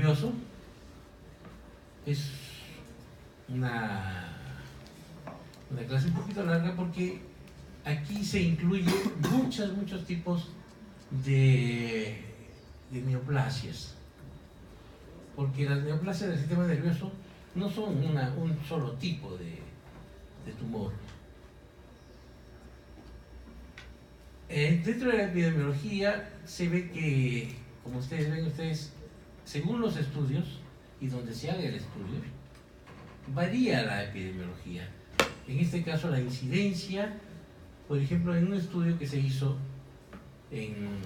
nervioso es una clase un poquito larga porque aquí se incluye muchos tipos de neoplasias, porque las neoplasias del sistema nervioso no son un solo tipo de tumor. Dentro de la epidemiología se ve que, como ustedes ven, según los estudios y donde se haga el estudio, varía la epidemiología. En este caso, la incidencia, por ejemplo, en un estudio que se hizo en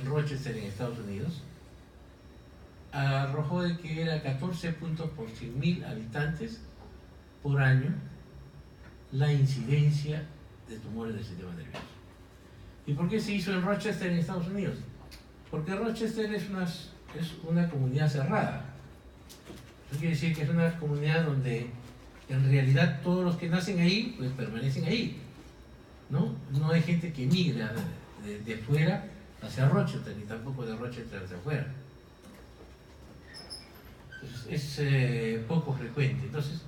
Rochester, en Estados Unidos, arrojó de que era 14 puntos por 100.000 habitantes por año la incidencia de tumores del sistema nervioso. ¿Y por qué se hizo en Rochester, en Estados Unidos? Porque Rochester es una comunidad cerrada. Eso quiere decir que es una comunidad donde en realidad todos los que nacen ahí pues permanecen ahí, ¿no? No hay gente que migra de fuera hacia Rochester, ni tampoco de Rochester hacia afuera. Entonces, es poco frecuente. Entonces,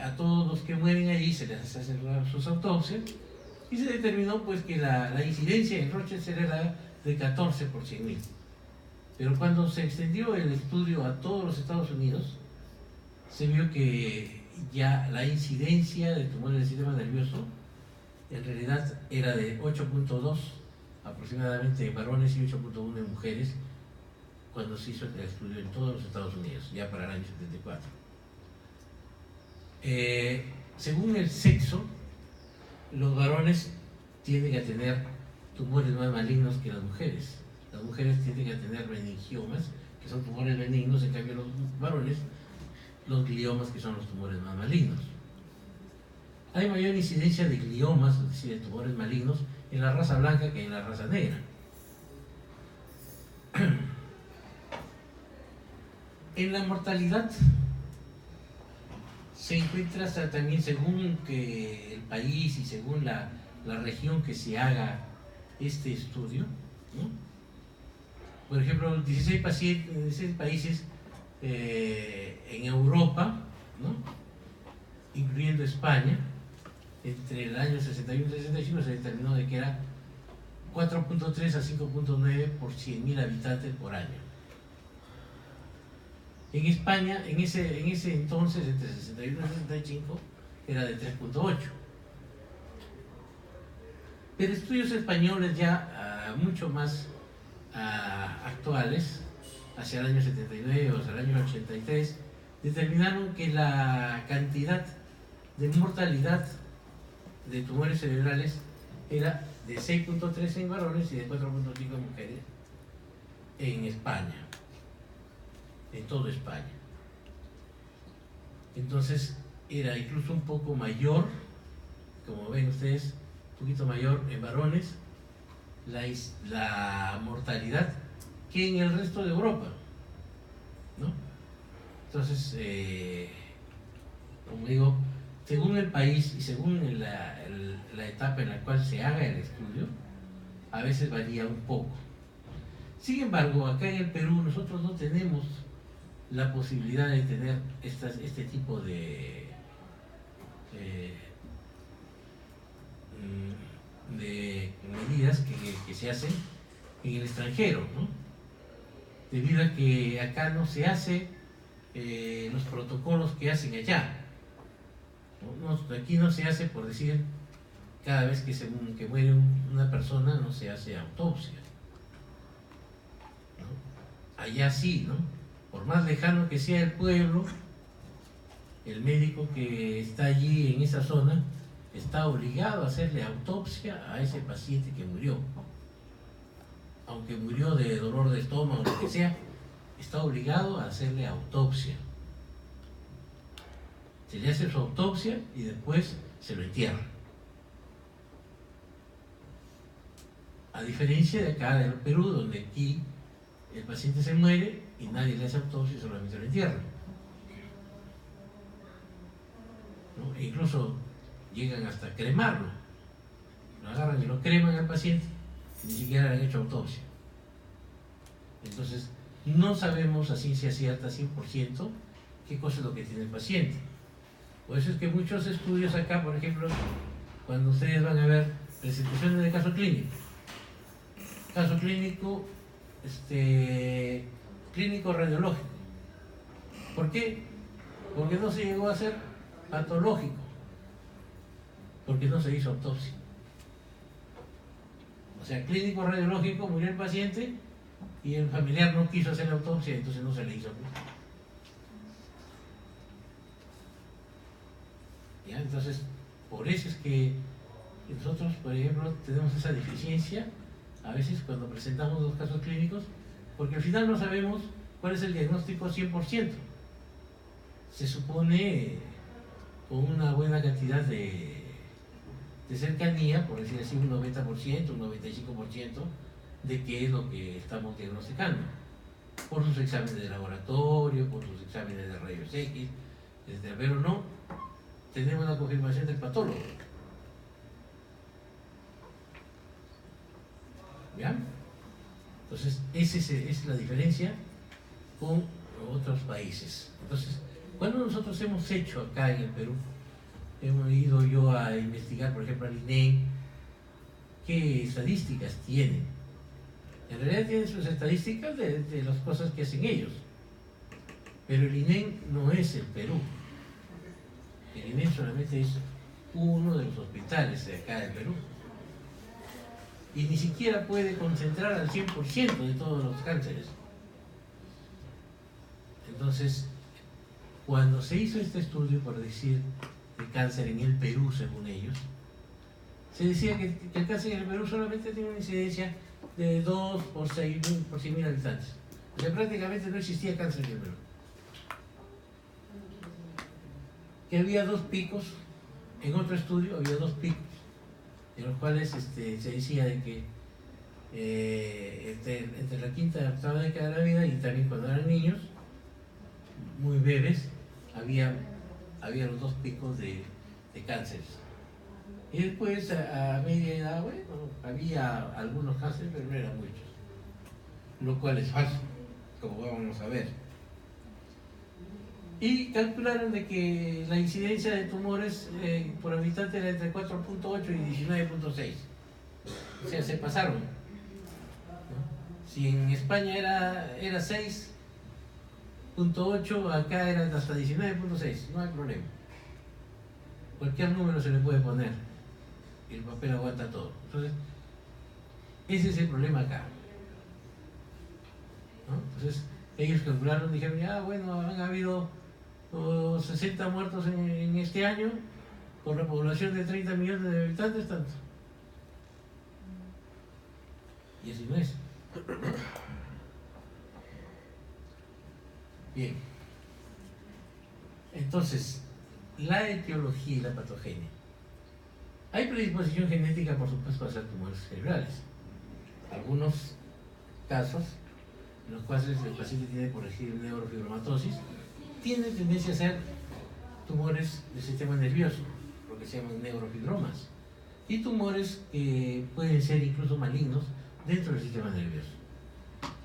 a todos los que mueren allí se les hacen sus autopsias y se determinó pues que la incidencia en Rochester era de 14 por 100.000. Pero cuando se extendió el estudio a todos los Estados Unidos, se vio que ya la incidencia de tumores del sistema nervioso en realidad era de 8.2 aproximadamente en varones y 8.1 en mujeres cuando se hizo el estudio en todos los Estados Unidos, ya para el año 74. Según el sexo, los varones tienden a tener tumores más malignos que las mujeres. Las mujeres tienden a tener meningiomas, que son tumores benignos, en cambio los varones, los gliomas, que son los tumores más malignos. Hay mayor incidencia de gliomas, es decir, de tumores malignos, en la raza blanca que en la raza negra. En la mortalidad se encuentra también, según que el país y según la región que se haga este estudio, ¿no? Por ejemplo, 16 países en Europa, ¿no? Incluyendo España, entre el año 61 y 65 se determinó de que era 4.3 a 5.9 por 100.000 habitantes por año. En España, en ese entonces, entre 61 y 65, era de 3.8. Pero estudios españoles ya mucho más actuales, hacia el año 79 o hacia el año 83, determinaron que la cantidad de mortalidad de tumores cerebrales era de 6.3 en varones y de 4.5 en mujeres en España, en toda España. Entonces era incluso un poco mayor, como ven ustedes, un poquito mayor en varones la mortalidad que en el resto de Europa, ¿no? Entonces, como digo, según el país y según la etapa en la cual se haga el estudio, a veces varía un poco. Sin embargo, acá en el Perú nosotros no tenemos la posibilidad de tener este tipo de medidas que se hacen en el extranjero, ¿no? Debido a que acá no se hace los protocolos que hacen allá, ¿no? Aquí no se hace, por decir, cada vez que muere una persona no se hace autopsia, ¿no? Allá sí, ¿no? Por más lejano que sea el pueblo, el médico que está allí en esa zona está obligado a hacerle autopsia a ese paciente que murió. Aunque murió de dolor de estómago o lo que sea, está obligado a hacerle autopsia. Se le hace su autopsia y después se lo entierra. A diferencia de acá del Perú, donde aquí el paciente se muere y nadie le hace autopsia y solamente lo entierra, ¿no? E incluso llegan hasta cremarlo. Lo agarran y lo creman al paciente, ni siquiera le han hecho autopsia. Entonces, no sabemos a ciencia cierta 100% qué cosa es lo que tiene el paciente. Por eso es que muchos estudios acá, por ejemplo, cuando ustedes van a ver presentaciones de caso clínico clínico radiológico. ¿Por qué? Porque no se llegó a hacer patológico, porque no se hizo autopsia. O sea, clínico radiológico, murió el paciente y el familiar no quiso hacer la autopsia, entonces no se le hizo. ¿Ya? Entonces, por eso es que nosotros, por ejemplo, tenemos esa deficiencia a veces cuando presentamos los casos clínicos, porque al final no sabemos cuál es el diagnóstico 100%. Se supone con una buena cantidad de cercanía, por decir así, un 90%, un 95% de qué es lo que estamos diagnosticando, por sus exámenes de laboratorio, por sus exámenes de rayos X, etc. Pero no tenemos la confirmación del patólogo. ¿Ya? Entonces, esa es la diferencia con otros países. Entonces, cuando nosotros hemos hecho acá en el Perú, hemos ido yo a investigar, por ejemplo, al INEM, qué estadísticas tienen. En realidad tienen sus estadísticas de las cosas que hacen ellos. Pero el INEM no es el Perú. El INEM solamente es uno de los hospitales de acá del Perú. Y ni siquiera puede concentrar al 100% de todos los cánceres. Entonces, cuando se hizo este estudio, por decir, de cáncer en el Perú, según ellos, se decía que el cáncer en el Perú solamente tiene una incidencia de 2 por 100.000 habitantes. O sea, prácticamente no existía cáncer en el Perú. Que había 2 picos, en otro estudio había 2 picos, en los cuales se decía de que entre la quinta y la octava década de la vida, y también cuando eran niños, muy bebés, había los 2 picos de cánceres. Y después, a media edad, bueno, había algunos cánceres, pero no eran muchos, lo cual es falso, como vamos a ver. Y calcularon de que la incidencia de tumores por habitante era entre 4.8 y 19.6. O sea, se pasaron, ¿no? Si en España era 6.8, acá era hasta 19.6, no hay problema. Cualquier número se le puede poner, el papel aguanta todo. Entonces, ese es el problema acá, ¿no? Entonces, ellos calcularon, dijeron, ya, bueno, han habido 60 muertos en este año, con la población de 30 millones de habitantes, tanto. Y así no es. Bien. Entonces, la etiología y la patogenia. Hay predisposición genética, por supuesto, a hacer tumores cerebrales. Algunos casos en los cuales el paciente tiene, por ejemplo, neurofibromatosis, tiene tendencia a ser tumores del sistema nervioso, lo que se llaman neurofibromas, y tumores que pueden ser incluso malignos dentro del sistema nervioso.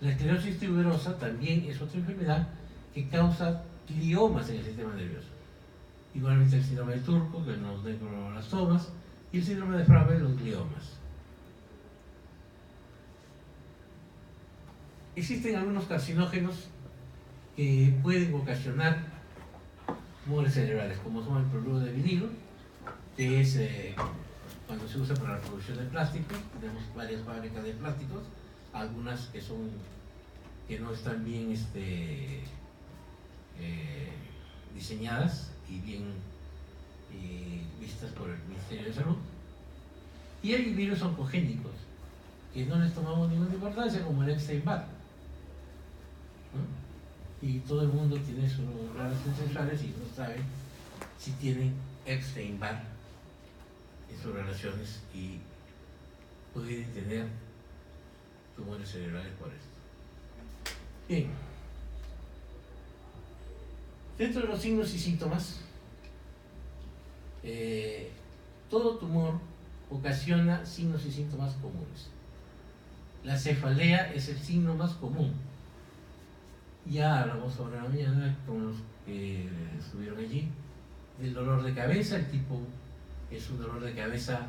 La esclerosis tuberosa también es otra enfermedad que causa gliomas en el sistema nervioso. Igualmente el síndrome de Turco, que los neuroblastomas, y el síndrome de Frabel, los gliomas. Existen algunos carcinógenos que pueden ocasionar tumores cerebrales, como son el cloruro de vinilo, que es cuando se usa para la producción de plásticos. Tenemos varias fábricas de plásticos, algunas que no están bien diseñadas y bien vistas por el Ministerio de Salud. Y hay virus oncogénicos que no les tomamos ninguna importancia, como el Epstein-Barr, ¿no? Y todo el mundo tiene sus relaciones sexuales y no sabe si tienen Epstein-Barr en sus relaciones y pueden tener tumores cerebrales por esto. Bien. Dentro de los signos y síntomas, todo tumor ocasiona signos y síntomas comunes. La cefalea es el signo más común. Ya hablamos sobre la mañana con los que estuvieron allí del dolor de cabeza. El tipo es un dolor de cabeza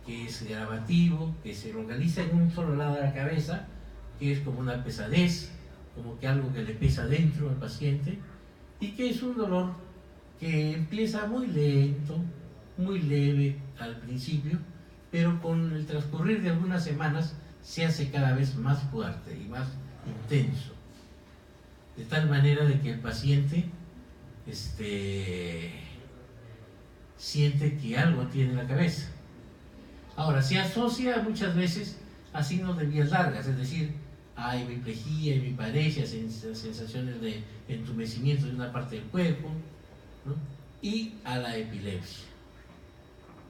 que es gravativo, que se localiza en un solo lado de la cabeza, que es como una pesadez, como que algo que le pesa dentro al paciente, y que es un dolor que empieza muy lento, muy leve al principio, pero con el transcurrir de algunas semanas se hace cada vez más fuerte y más intenso, de tal manera de que el paciente siente que algo tiene en la cabeza. Ahora, se asocia muchas veces a signos de vías largas, es decir, a hemiplegia, hemiparesia, sensaciones de entumecimiento de una parte del cuerpo, ¿no? Y a la epilepsia.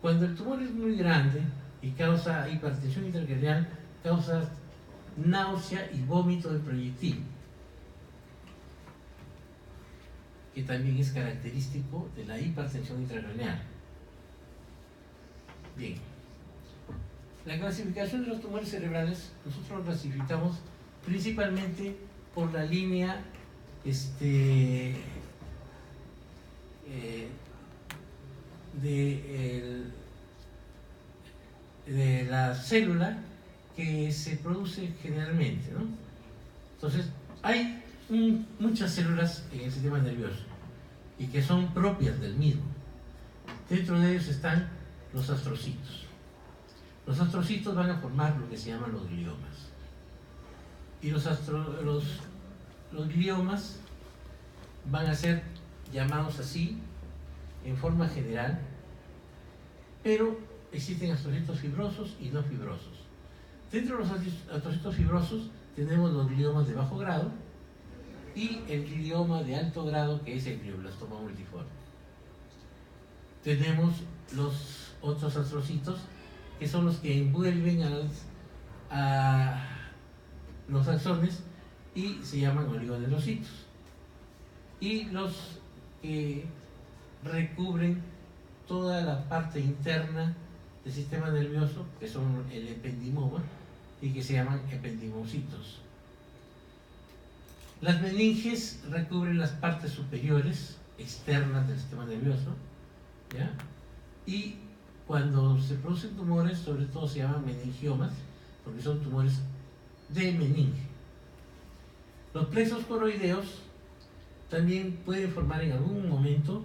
Cuando el tumor es muy grande y causa hipertensión intracraneal, causa náusea y vómito de proyectil, que también es característico de la hipertensión intracraneal. Bien, la clasificación de los tumores cerebrales, nosotros lo clasificamos principalmente por la línea de la célula que se produce generalmente, ¿no? Entonces, hay muchas células en el sistema nervioso y que son propias del mismo. Dentro de ellos están los astrocitos. Los astrocitos van a formar lo que se llaman los gliomas. Y los gliomas van a ser llamados así en forma general, pero existen astrocitos fibrosos y no fibrosos. Dentro de los astrocitos fibrosos tenemos los gliomas de bajo grado y el glioma de alto grado, que es el glioblastoma multiforme. Tenemos los otros astrocitos, que son los que envuelven a los axones y se llaman oligodendrocitos. Y los que recubren toda la parte interna del sistema nervioso, que son el ependimoma y que se llaman ependimocitos. Las meninges recubren las partes superiores, externas del sistema nervioso, ¿ya? Y cuando se producen tumores, sobre todo se llaman meningiomas, porque son tumores de meninge. Los plexos coroideos también pueden formar en algún momento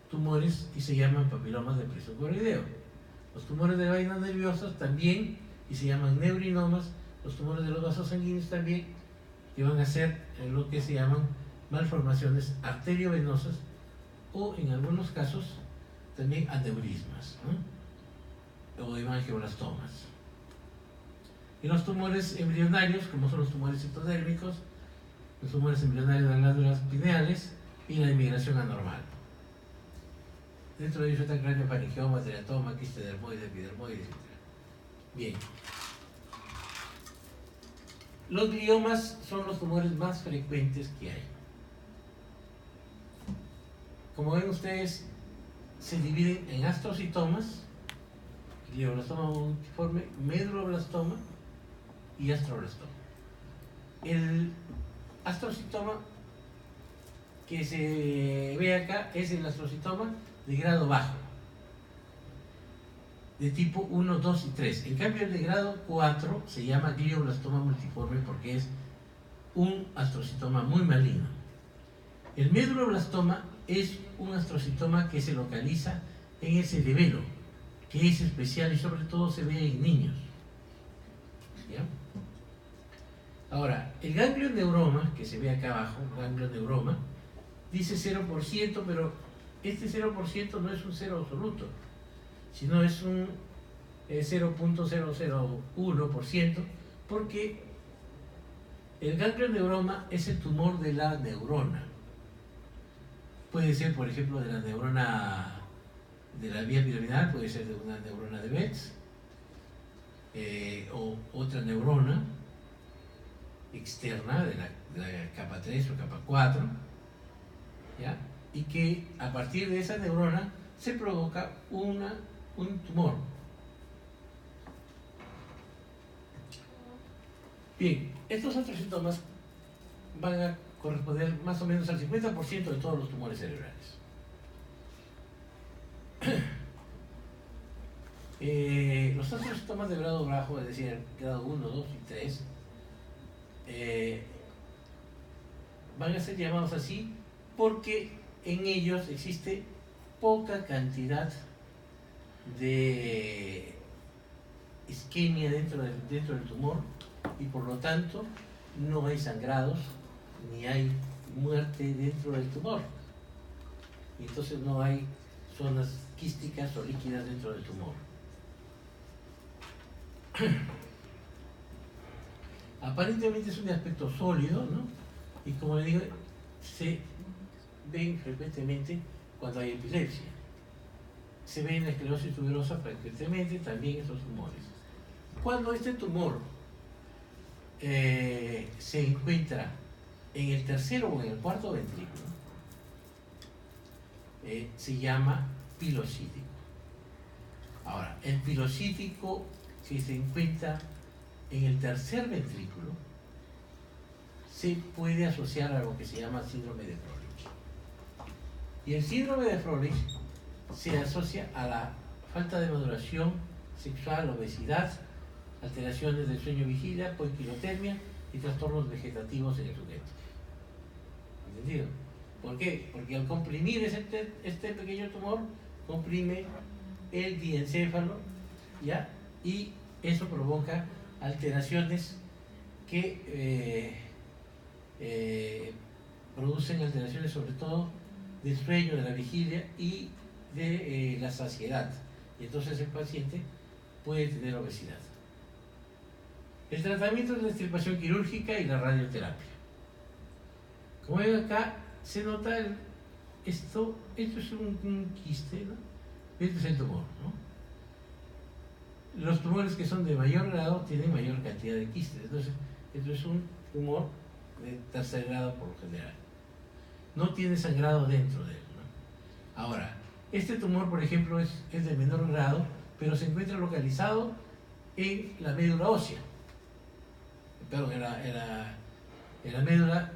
tumores y se llaman papilomas de plexo coroideo. Los tumores de vainas nerviosas también y se llaman neurinomas. Los tumores de los vasos sanguíneos también, que van a ser lo que se llaman malformaciones arteriovenosas o en algunos casos también aneurismas, ¿no? O hemangioblastomas. Y los tumores embrionarios, como son los tumores citodérmicos, los tumores embrionarios de las glándulas pineales y la inmigración anormal. Dentro de ellos está craniofaringioma, teratoma, quiste dermoide, epidermoide, etc. Bien. Los gliomas son los tumores más frecuentes que hay. Como ven ustedes, se dividen en astrocitomas, glioblastoma multiforme, meduloblastoma y astroblastoma. El astrocitoma que se ve acá es el astrocitoma de grado bajo, de tipo 1, 2 y 3. En cambio, el de grado 4 se llama glioblastoma multiforme porque es un astrocitoma muy maligno. El meduloblastoma es un astrocitoma que se localiza en el cerebelo, que es especial y sobre todo se ve en niños. ¿Ya? Ahora, el ganglioneuroma, que se ve acá abajo, ganglioneuroma, dice 0%, pero este 0% no es un cero absoluto, sino es un 0.001%, porque el ganglioneuroma es el tumor de la neurona. Puede ser, por ejemplo, de la neurona de la vía piramidal, puede ser de una neurona de Betz, o otra neurona externa de la capa 3 o capa 4, ¿ya? Y que a partir de esa neurona se provoca un tumor. Bien, estos astrocitomas van a corresponder más o menos al 50% de todos los tumores cerebrales. Los astrocitomas de grado bajo, es decir, grado 1, 2 y 3, van a ser llamados así porque en ellos existe poca cantidad de isquemia dentro del tumor y por lo tanto no hay sangrados ni hay muerte dentro del tumor. Y entonces no hay zonas quísticas o líquidas dentro del tumor. Aparentemente es un aspecto sólido, ¿no? Y como le digo, se ven frecuentemente cuando hay epilepsia. Se ve en la esclerosis tuberosa frecuentemente, también esos tumores. Cuando este tumor se encuentra en el tercero o en el cuarto ventrículo, se llama pilocítico. Ahora, el pilocítico que se encuentra en el tercer ventrículo se puede asociar a lo que se llama síndrome de Froelich. Y el síndrome de Froelich se asocia a la falta de maduración sexual, obesidad, alteraciones del sueño vigilia, poiquilotermia y trastornos vegetativos en el sujeto. ¿Entendido? ¿Por qué? Porque al comprimir este pequeño tumor, comprime el diencéfalo, ¿ya? Y eso provoca alteraciones que producen alteraciones sobre todo del sueño, de la vigilia y de la saciedad. Y entonces el paciente puede tener obesidad. El tratamiento es la extirpación quirúrgica y la radioterapia. Como ven acá, se nota esto es un quiste, ¿no? Este es el tumor, ¿no? Los tumores que son de mayor grado tienen mayor cantidad de quistes. Entonces, esto es un tumor de tercer grado por lo general. No tiene sangrado dentro de él, ¿no? Ahora, este tumor, por ejemplo, es de menor grado, pero se encuentra localizado en la médula ósea. Perdón, en la médula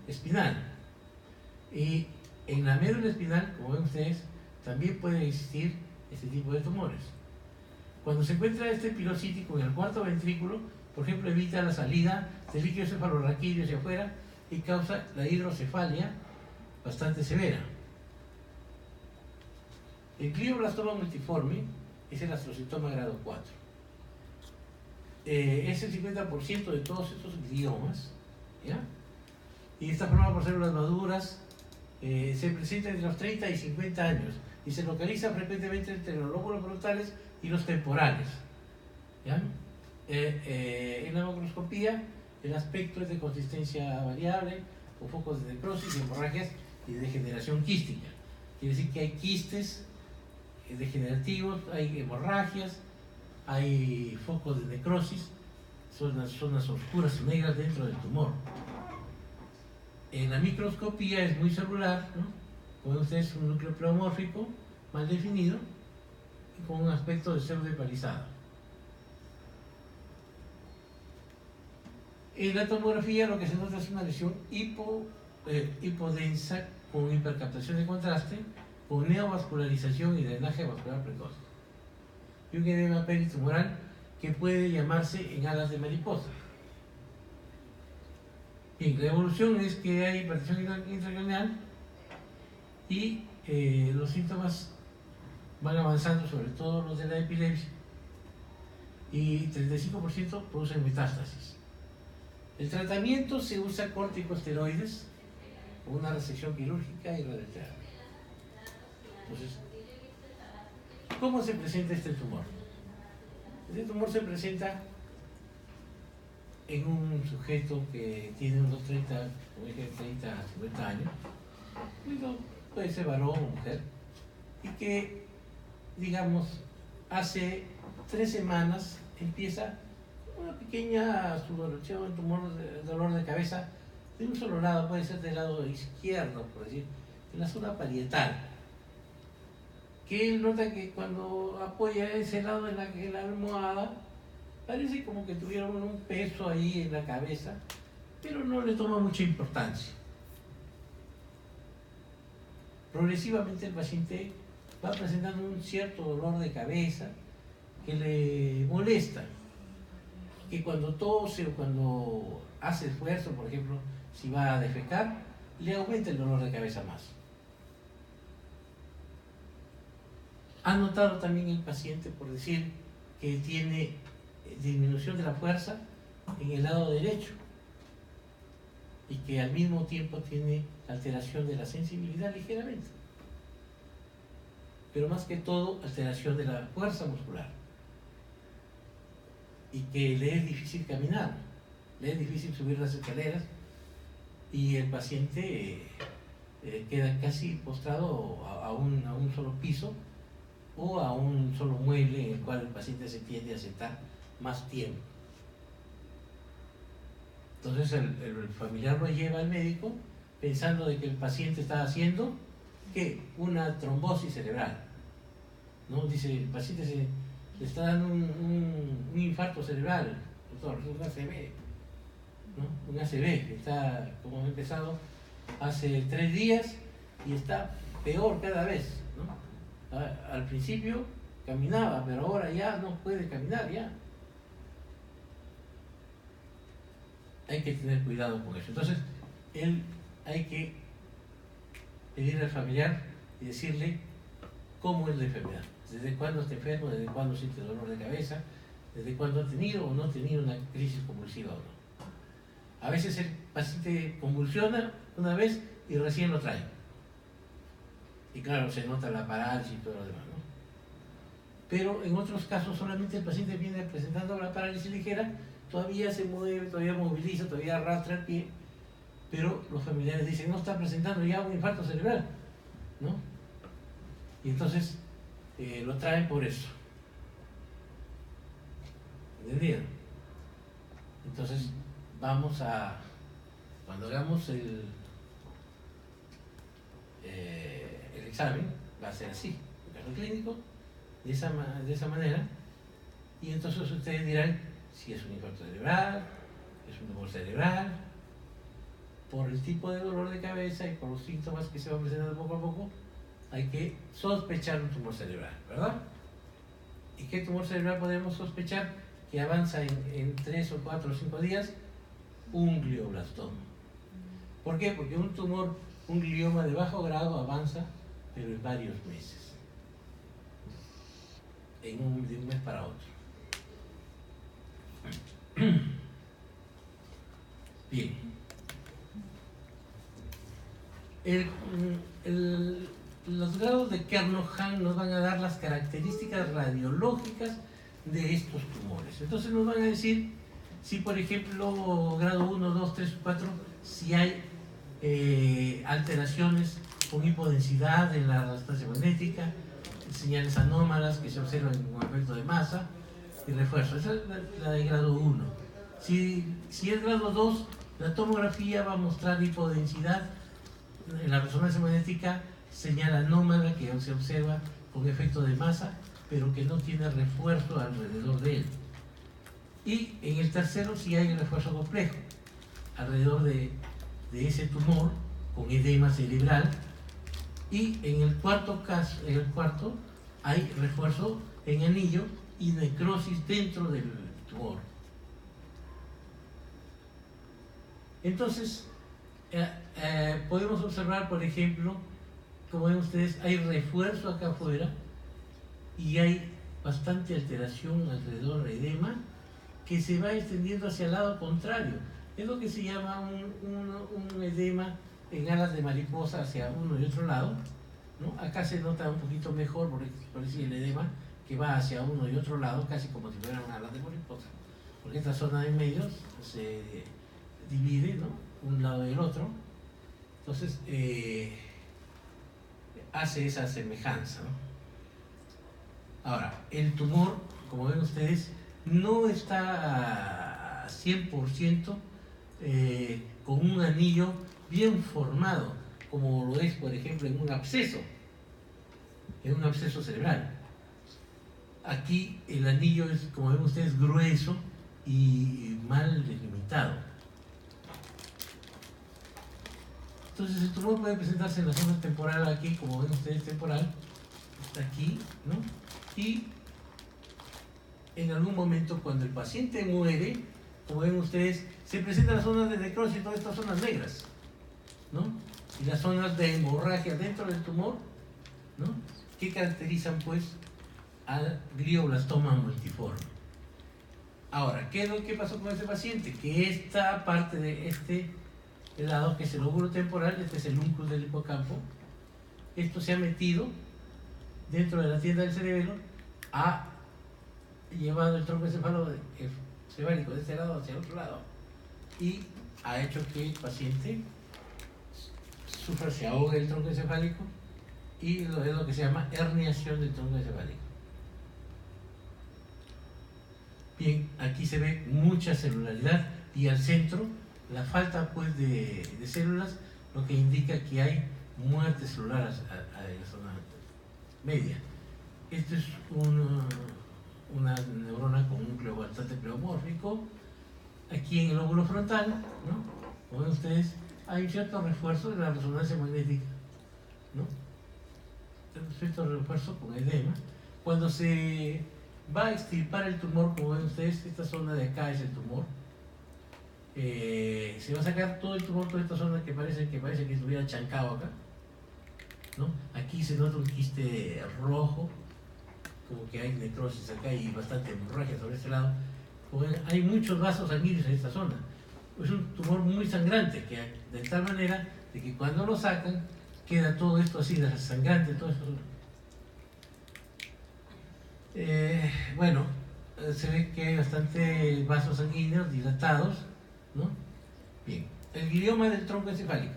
espinal. Y en la médula espinal, como ven ustedes, también pueden existir este tipo de tumores. Cuando se encuentra este pilocítico en el cuarto ventrículo, por ejemplo, evita la salida del líquido cefalorraquídeo hacia afuera y causa la hidrocefalia bastante severa. El glioblastoma multiforme es el astrocitoma grado 4. Es el 50% de todos estos gliomas, ¿ya? Y está formado por células maduras, se presenta entre los 30 y 50 años y se localiza frecuentemente entre los lóbulos frontales y los temporales, ¿ya? En la macroscopía el aspecto es de consistencia variable, con focos de necrosis, hemorragias y degeneración quística. Quiere decir que hay quistes degenerativos, hay hemorragias, hay focos de necrosis, son las zonas oscuras y negras dentro del tumor. En la microscopía es muy celular, ¿no? Como ven ustedes, un núcleo pleomórfico mal definido y con un aspecto de pseudoepalizado. En la tomografía lo que se nota es una lesión hipodensa con hipercaptación de contraste, con neovascularización y drenaje vascular precoz. Y un edema peritumoral que puede llamarse en alas de mariposa. Bien, la evolución es que hay hipertensión intracraneal y los síntomas van avanzando, sobre todo los de la epilepsia, y 35% producen metástasis. El tratamiento se usa corticosteroides, con una resección quirúrgica y radioterapia. Entonces, ¿cómo se presenta este tumor? Este tumor se presenta en un sujeto que tiene unos 30 a 50 años, puede ser varón o mujer, y que, digamos, hace 3 semanas empieza una pequeña sudoración, dolor de cabeza de un solo lado, puede ser del lado izquierdo, por decir, en la zona parietal, que él nota que cuando apoya ese lado en la almohada, parece como que tuvieron un peso ahí en la cabeza pero no le toma mucha importancia. Progresivamente el paciente va presentando un cierto dolor de cabeza que le molesta, que cuando tose o cuando hace esfuerzo, por ejemplo, si va a defecar, le aumenta el dolor de cabeza más. Ha notado también el paciente, por decir, que tiene disminución de la fuerza en el lado derecho y que al mismo tiempo tiene alteración de la sensibilidad ligeramente, pero más que todo alteración de la fuerza muscular, y que le es difícil caminar, le es difícil subir las escaleras, y el paciente queda casi postrado a un solo piso o a un solo mueble en el cual el paciente se tiende a sentar más tiempo. Entonces el familiar lo lleva al médico pensando de que el paciente está haciendo ¿qué? Una trombosis cerebral, ¿no? Dice, el paciente le está dando un infarto cerebral, doctor, es un ACV, ¿no? Un ACV que está, como ha empezado hace 3 días y está peor cada vez, ¿no? Al principio caminaba, pero ahora ya no puede caminar ya. Hay que tener cuidado con eso. Entonces, hay que pedirle al familiar y decirle cómo es la enfermedad, desde cuándo está enfermo, desde cuándo siente dolor de cabeza, desde cuándo ha tenido o no ha tenido una crisis convulsiva o no. A veces el paciente convulsiona una vez y recién lo trae. Y claro, se nota la parálisis y todo lo demás, ¿no? Pero en otros casos solamente el paciente viene presentando la parálisis ligera, todavía se mueve, todavía moviliza, todavía arrastra el pie, pero los familiares dicen, no está presentando ya un infarto cerebral, ¿no? Y entonces lo traen por eso. ¿Entendieron? Entonces cuando hagamos el examen, va a ser así, el caso clínico, de esa manera, y entonces ustedes dirán si es un infarto cerebral, es un tumor cerebral. Por el tipo de dolor de cabeza y por los síntomas que se van presentando poco a poco, hay que sospechar un tumor cerebral, ¿verdad? ¿Y qué tumor cerebral podemos sospechar? Que avanza en 3 o 4 o 5 días, un glioblastoma. ¿Por qué? Porque un glioma de bajo grado avanza, pero en varios meses, de un mes para otro. Bien. Los grados de Kernohan nos van a dar las características radiológicas de estos tumores. Entonces nos van a decir si, por ejemplo, grado 1, 2, 3, 4, si hay alteraciones con hipodensidad en la resonancia magnética, señales anómalas que se observan con efecto de masa y refuerzo. Esa es la de grado 1. Si es grado 2, la tomografía va a mostrar hipodensidad en la resonancia magnética, señal anómala que se observa con efecto de masa, pero que no tiene refuerzo alrededor de él. Y en el tercero sí hay refuerzo complejo alrededor de ese tumor con edema cerebral. Y en el cuarto hay refuerzo en anillo y necrosis dentro del tumor. Entonces, podemos observar, por ejemplo, como ven ustedes, hay refuerzo acá afuera y hay bastante alteración alrededor de edema que se va extendiendo hacia el lado contrario. Es lo que se llama un edema en alas de mariposa hacia uno y otro lado, ¿no? Acá se nota un poquito mejor, por decir, el edema que va hacia uno y otro lado, casi como si fuera una ala de mariposa, porque esta zona de medios se divide, ¿no? Un lado y el otro. Entonces hace esa semejanza, ¿no? Ahora, el tumor, como ven ustedes, no está 100% con un anillo bien formado, como lo es, por ejemplo, en un absceso cerebral. Aquí el anillo es, como ven ustedes, grueso y mal delimitado. Entonces el tumor puede presentarse en la zona temporal aquí, como ven ustedes, temporal, está aquí, ¿no? Y en algún momento cuando el paciente muere, como ven ustedes, se presentan las zonas de necrosis, todas estas zonas negras, ¿no? Y las zonas de hemorragia dentro del tumor, ¿no? Que caracterizan pues al glioblastoma multiforme. Ahora, ¿qué es lo que pasó con este paciente? Que esta parte de este lado, que es el óvulo temporal, este es el núcleo del hipocampo, esto se ha metido dentro de la tienda del cerebelo, ha llevado el tronco encefálico de este lado hacia el otro lado y ha hecho que el paciente sufra, se ahogue el tronco encefálico y es lo que se llama herniación del tronco encefálico. Bien, aquí se ve mucha celularidad y al centro la falta pues de células, lo que indica que hay muerte celular a la zona media. Esto es una neurona con un núcleo bastante pleomórfico. Aquí en el lóbulo frontal, ¿no? Como ven ustedes, hay un cierto refuerzo de la resonancia magnética, ¿no? Un cierto refuerzo con edema. Cuando se va a extirpar el tumor, como ven ustedes, esta zona de acá es el tumor. Se va a sacar todo el tumor, toda esta zona que parece que estuviera chancado acá, ¿no? Aquí se nota un quiste rojo, como que hay necrosis acá y bastante hemorragia sobre este lado. Como ven, hay muchos vasos sanguíneos en esta zona. Es un tumor muy sangrante, que de tal manera de que cuando lo sacan queda todo esto así, sangrante, todo esto. Bueno, se ve que hay bastante vasos sanguíneos dilatados, ¿no? Bien, el glioma del tronco encefálico.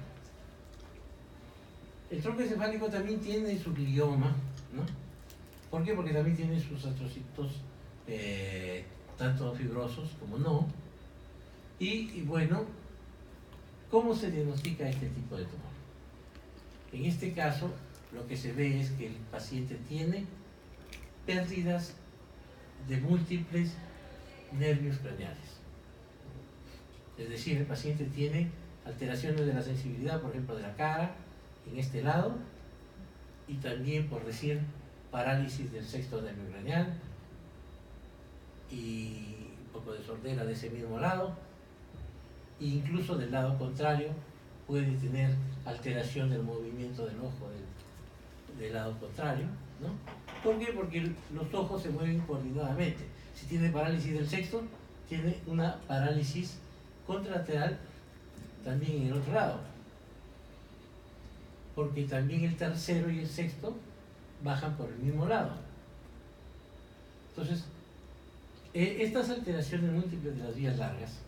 El tronco encefálico también tiene su glioma, ¿no? ¿Por qué? Porque también tiene sus astrocitos, tanto fibrosos como no. Y bueno, ¿cómo se diagnostica este tipo de tumor? En este caso, lo que se ve es que el paciente tiene pérdidas de múltiples nervios craneales. Es decir, el paciente tiene alteraciones de la sensibilidad, por ejemplo, de la cara, en este lado, y también, por decir, parálisis del sexto nervio craneal, y un poco de sordera de ese mismo lado, e incluso del lado contrario puede tener alteración del movimiento del ojo del lado contrario, ¿no? ¿Por qué? Porque los ojos se mueven coordinadamente. Si tiene parálisis del sexto, tiene una parálisis contralateral también en el otro lado, porque también el tercero y el sexto bajan por el mismo lado. Entonces, estas alteraciones múltiples de las vías largas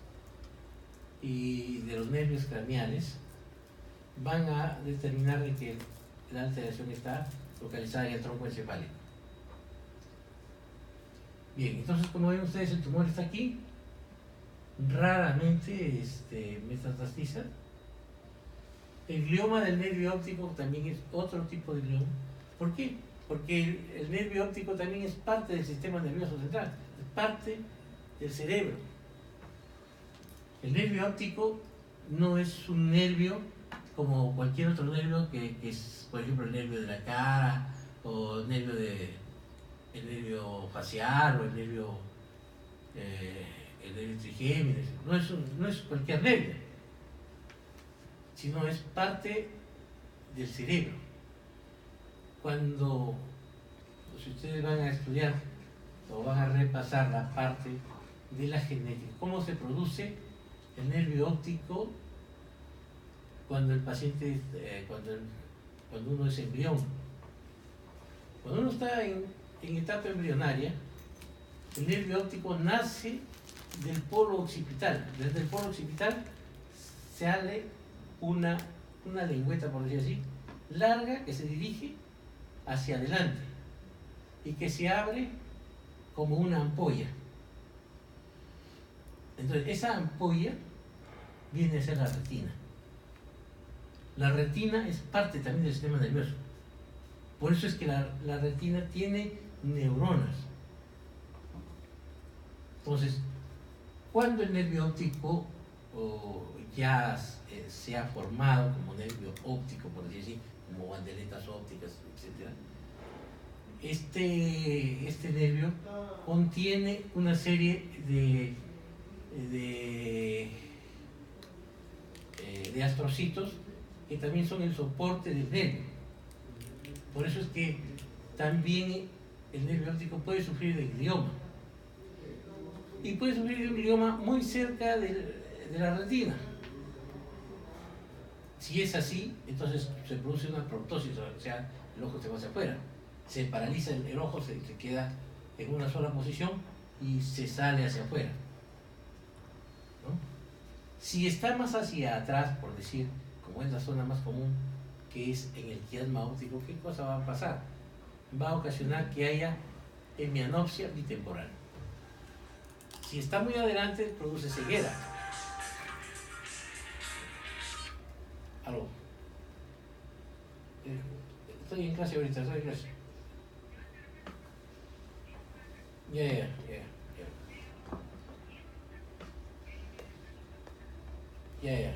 y de los nervios craneales van a determinar de que la alteración está localizada en el tronco encefálico. Bien, entonces como ven ustedes, el tumor está aquí, raramente metastatiza. El glioma del nervio óptico también es otro tipo de glioma. ¿Por qué? Porque el nervio óptico también es parte del sistema nervioso central, es parte del cerebro. El nervio óptico no es un nervio como cualquier otro nervio que es, por ejemplo, el nervio de la cara, o el nervio facial, o el nervio trigémino. No es cualquier nervio, sino es parte del cerebro. Cuando, si ustedes van a estudiar o van a repasar la parte de la genética, cómo se produce el nervio óptico cuando el paciente, cuando uno es embrión. Cuando uno está en etapa embrionaria, el nervio óptico nace del polo occipital. Desde el polo occipital sale una lengüeta, por decir así, larga, que se dirige hacia adelante y que se abre como una ampolla. Entonces, esa ampolla viene a ser la retina. La retina es parte también del sistema nervioso. Por eso es que la retina tiene neuronas. Entonces, cuando el nervio óptico ya se ha formado como nervio óptico, por decir así, como bandeletas ópticas, etc. Este nervio contiene una serie de astrocitos que también son el soporte del nervio. Por eso es que también el nervio óptico puede sufrir de glioma. Y puede sufrir de un glioma muy cerca de la retina. Si es así, entonces se produce una proptosis, o sea, el ojo se va hacia afuera. Se paraliza el ojo, se queda en una sola posición y se sale hacia afuera, ¿no? Si está más hacia atrás, por decir, como es la zona más común, que es en el quiasma óptico, ¿qué cosa va a pasar? Va a ocasionar que haya hemianopsia bitemporal. Si está muy adelante, produce ceguera. Aló. Estoy en clase ahorita, estoy en clase. Ya. Ya.